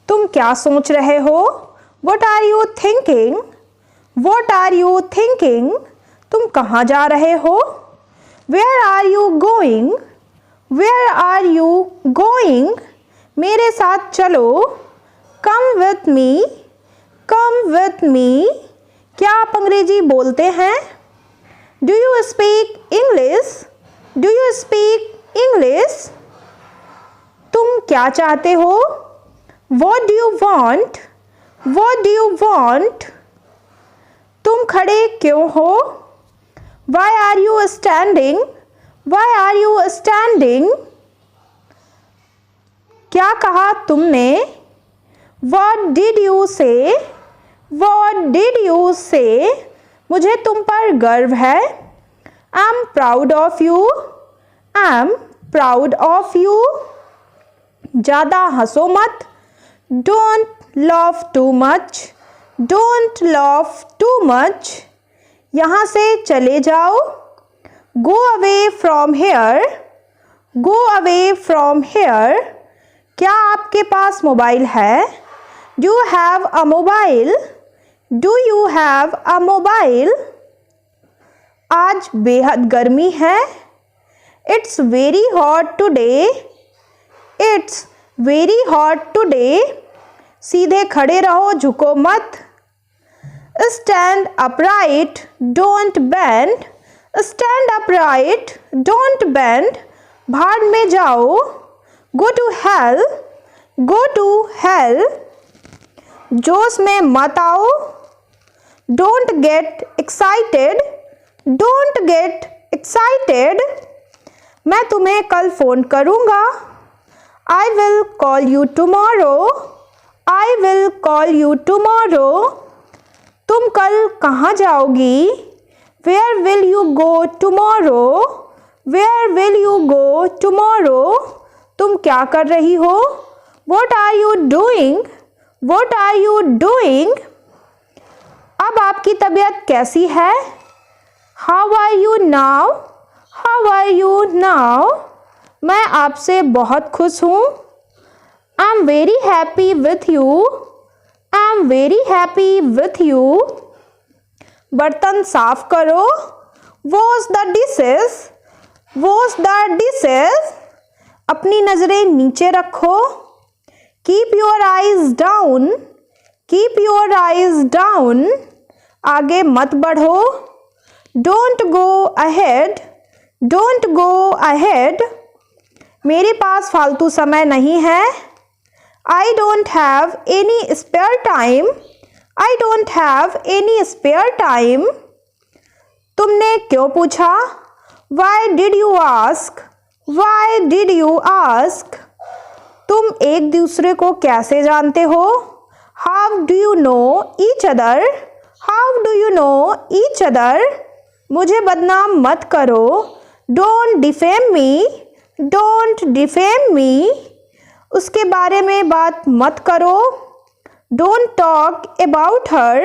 तुम क्या सोच रहे हो? What are you thinking? What are you thinking? तुम कहाँ जा रहे हो? Where are you going? Where are you going? मेरे साथ चलो। Come with me. Come with me. क्या आप अंग्रेजी बोलते हैं? Do you speak English? Do you speak English? तुम क्या चाहते हो? What do you want? What do you want? तुम खड़े क्यों हो? Why are you standing? Why are you standing? क्या कहा तुमने? What did you say? What did you say? मुझे तुम पर गर्व है। I'm proud of you. I'm proud of you. ज़्यादा हंसो मत। Don't laugh too much. Don't laugh too much. यहाँ से चले जाओ। Go away from here. Go away from here. क्या आपके पास मोबाइल है? Do you have a mobile? Do you have a mobile? आज बेहद गर्मी है। It's very hot today. It's very hot today. सीधे खड़े रहो, झुको मत। Stand upright, don't bend. Stand upright, don't bend. भाड़ में जाओ। Go to hell. Go to hell. जोश में मत आओ। Don't get excited. Don't get excited. मैं तुम्हें कल फ़ोन करूँगा। I will call you tomorrow. I will call you tomorrow. तुम कल कहाँ जाओगी? Where will you go tomorrow? Where will you go tomorrow? तुम क्या कर रही हो? What are you doing? What are you doing? अब आपकी तबीयत कैसी है? How are you now? How are you now? मैं आपसे बहुत खुश हूँ। I'm very happy with you. I'm very happy with you. बर्तन साफ करो। Wash the dishes. Wash the dishes. अपनी नज़रें नीचे रखो। Keep your eyes down. Keep your eyes down. आगे मत बढ़ो। Don't go ahead. Don't go ahead. मेरे पास फालतू समय नहीं है। I don't have any spare time. I don't have any spare time. तुमने क्यों पूछा? Why did you ask? Why did you ask? तुम एक दूसरे को कैसे जानते हो? How do you know each other? How do you know each other? मुझे बदनाम मत करो। Don't defame me. Don't defame me. उसके बारे में बात मत करो। Don't talk about her.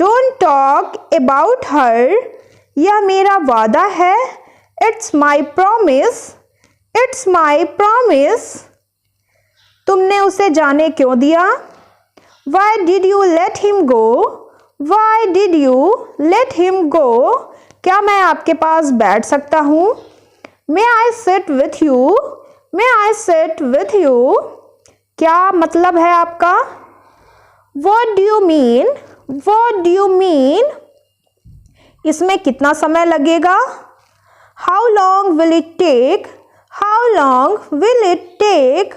Don't talk about her. यह मेरा वादा है। It's my promise. It's my promise. तुमने उसे जाने क्यों दिया? Why did you let him go? Why did you let him go? क्या मैं आपके पास बैठ सकता हूँ? May I sit with you? May I sit with you? क्या मतलब है आपका? What do you mean? What do you mean? इसमें कितना समय लगेगा? How long will it take? How long will it take?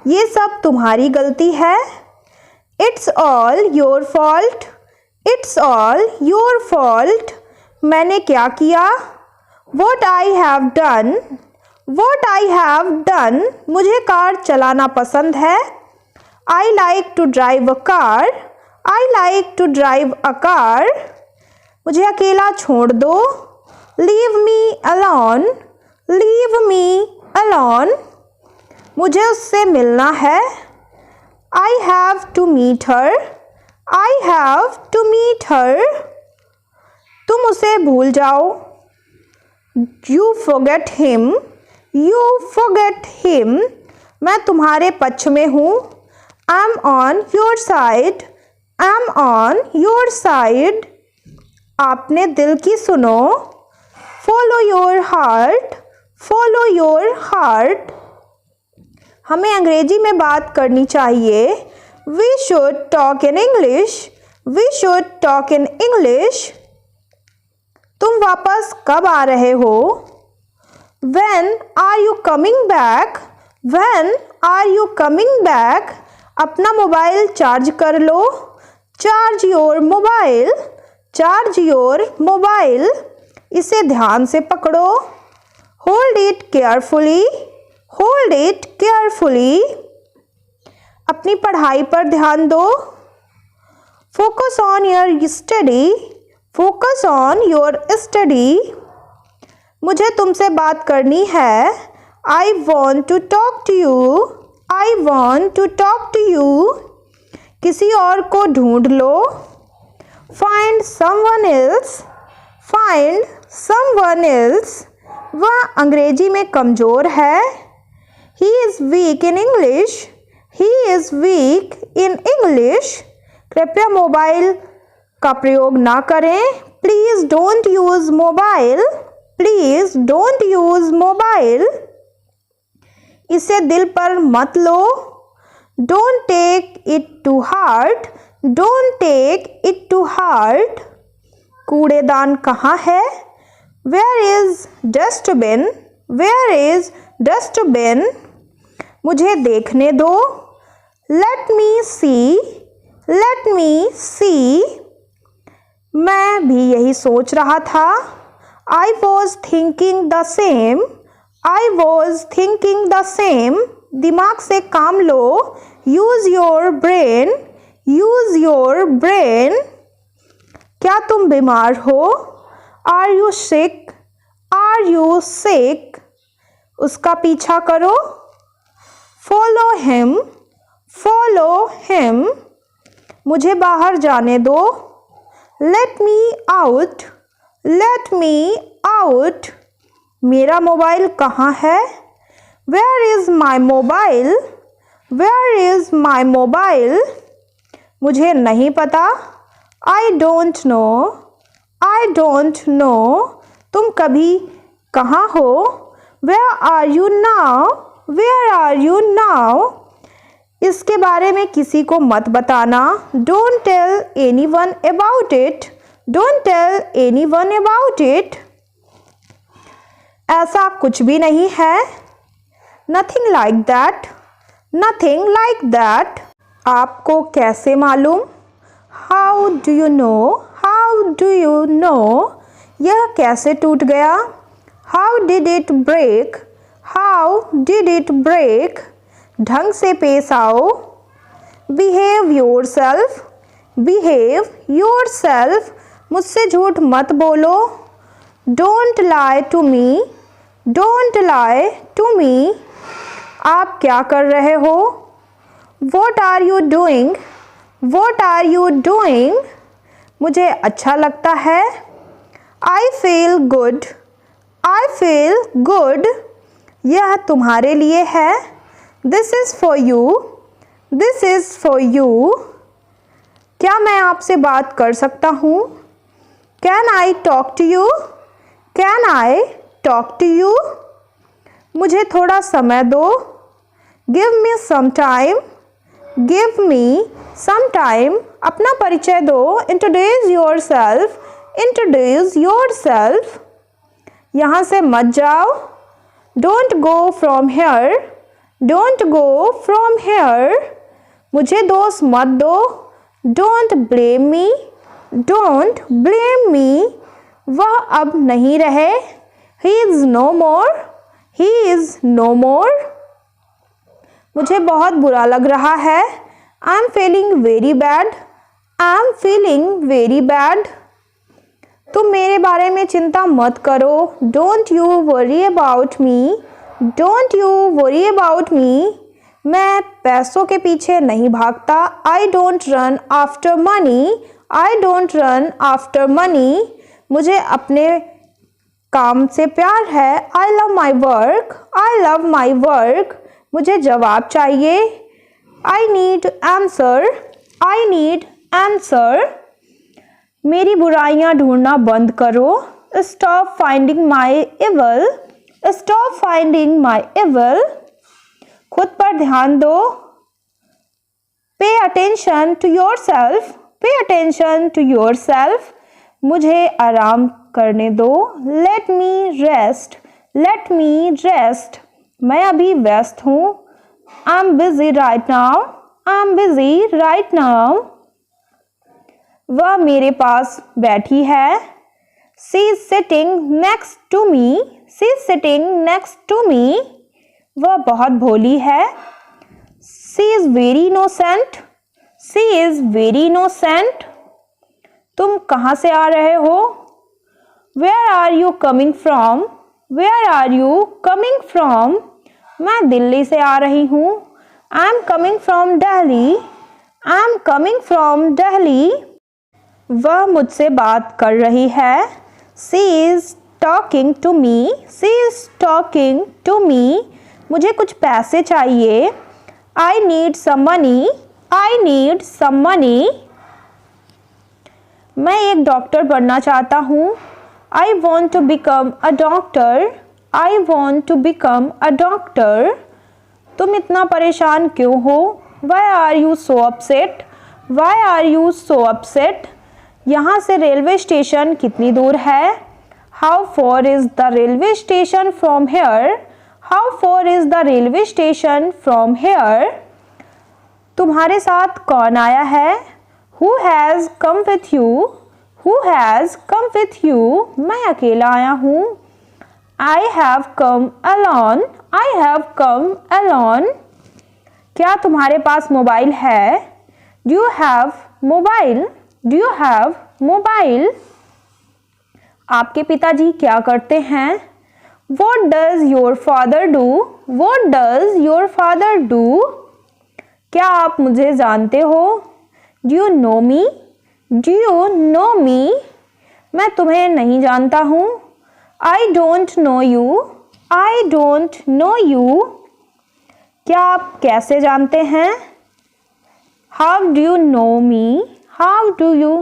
ये सब तुम्हारी गलती है। It's all your fault. It's all your fault. मैंने क्या किया? What I have done. What I have done. मुझे कार चलाना पसंद है। I like to drive a car. I like to drive a car. मुझे अकेला छोड़ दो। Leave me alone. Leave me alone. मुझे उससे मिलना है। I have to meet her. I have to meet her. तुम उसे भूल जाओ। You forget him. You forget him. मैं तुम्हारे पक्ष में हूँ। I'm on your side. I'm on your side. आपने दिल की सुनो. Follow your heart. Follow your heart. हमें अंग्रेजी में बात करनी चाहिए. We should talk in English. We should talk in English. तुम वापस कब आ रहे हो? When are you coming back? When are you coming back? अपना मोबाइल चार्ज कर लो. Charge your mobile. Charge your mobile. इसे ध्यान से पकड़ो. Hold it carefully. Hold it carefully. अपनी पढ़ाई पर ध्यान दो. Focus on your study. Focus on your study. मुझे तुमसे बात करनी है. I want to talk to you. I want to talk to you. किसी और को ढूंढ लो. Find someone else. Find someone else. वह अंग्रेजी में कमज़ोर है. He is weak in English. He is weak in English. कृपया मोबाइल का प्रयोग ना करें. Please don't use mobile. Please don't use mobile. इसे दिल पर मत लो. Don't take it to heart. Don't take it to heart. कूड़ेदान कहाँ है? Where is dustbin? Where is dustbin? मुझे देखने दो. Let me see. Let me see. मैं भी यही सोच रहा था. I was thinking the same. I was thinking the same. दिमाग से काम लो. Use your brain. Use your brain. क्या तुम बीमार हो? Are you sick? Are you sick? उसका पीछा करो. Follow him. Follow him. मुझे बाहर जाने दो. Let me out. Let me out. मेरा मोबाइल कहाँ है? Where is my mobile? Where is my mobile? मुझे नहीं पता. I don't know. I don't know. तुम कभी कहाँ हो? Where are you now? Where are you now? इसके बारे में किसी को मत बताना. Don't tell anyone about it. Don't tell anyone about it. ऐसा कुछ भी नहीं है. Nothing like that. Nothing like that. आपको कैसे मालूम? How do you know? How do you know? यह कैसे टूट गया? How did it break? How did it break? ढंग से पेश आओ. Behave yourself. Behave yourself. मुझसे झूठ मत बोलो. Don't lie to me. Don't lie to me. आप क्या कर रहे हो? What are you doing? What are you doing? मुझे अच्छा लगता है. I feel good. I feel good. यह तुम्हारे लिए है. This is for you. This is for you. क्या मैं आपसे बात कर सकता हूँ? Can I talk to you? Can I talk to you? मुझे थोड़ा समय दो. Give me some time. Give me some time. अपना परिचय दो. Introduce yourself. Introduce yourself. यहाँ से मत जाओ. Don't go from here. Don't go from here. मुझे दोष मत दो. Don't blame me. Don't blame me. वह अब नहीं रहे. He is no more. He is no more. मुझे बहुत बुरा लग रहा है. I'm feeling very bad. I'm feeling very bad. तुम मेरे बारे में चिंता मत करो. Don't you worry about me. Don't you worry about me. मैं पैसों के पीछे नहीं भागता. I don't run after money. I don't run after money. मुझे अपने काम से प्यार है. I love my work. I love my work. मुझे जवाब चाहिए. I need answer, I need answer. मेरी बुराइयां ढूंढना बंद करो, stop finding my evil, stop finding my evil. खुद पर ध्यान दो, pay attention to yourself, pay attention to yourself. मुझे आराम करने दो, let me rest, let me rest. मैं अभी व्यस्त हूँ, I am busy right now, I am busy right now. वह मेरे पास बैठी है, she is sitting next to me, she is sitting next to me. वह बहुत भोली है, she is very innocent, she is very innocent. तुम कहाँ से आ रहे हो, where are you coming from, where are you coming from. मैं दिल्ली से आ रही हूँ, I am coming from Delhi, I am coming from Delhi. वह मुझसे बात कर रही है, she is talking to me, she is talking to me. मुझे कुछ पैसे चाहिए, I need some money, I need some money. मैं एक डॉक्टर बनना चाहता हूँ, I want to become a doctor, I want to become a doctor. तुम इतना परेशान क्यों हो, why are you so upset, why are you so upset. यहाँ से रेलवे स्टेशन कितनी दूर है, how far is the railway station from here, how far is the railway station from here. तुम्हारे साथ कौन आया है, who has come with you, who has come with you. मैं अकेला आया हूँ, I have come alone, I have come alone. क्या तुम्हारे पास मोबाइल है, do you have mobile, do you have mobile. आपके पिताजी क्या करते हैं, what does your father do, what does your father do. क्या आप मुझे जानते हो, do you know me, do you know me. मैं तुम्हें नहीं जानता हूँ, I don't know you, I don't know you. क्या आप कैसे जानते हैं, how do you know me, how do you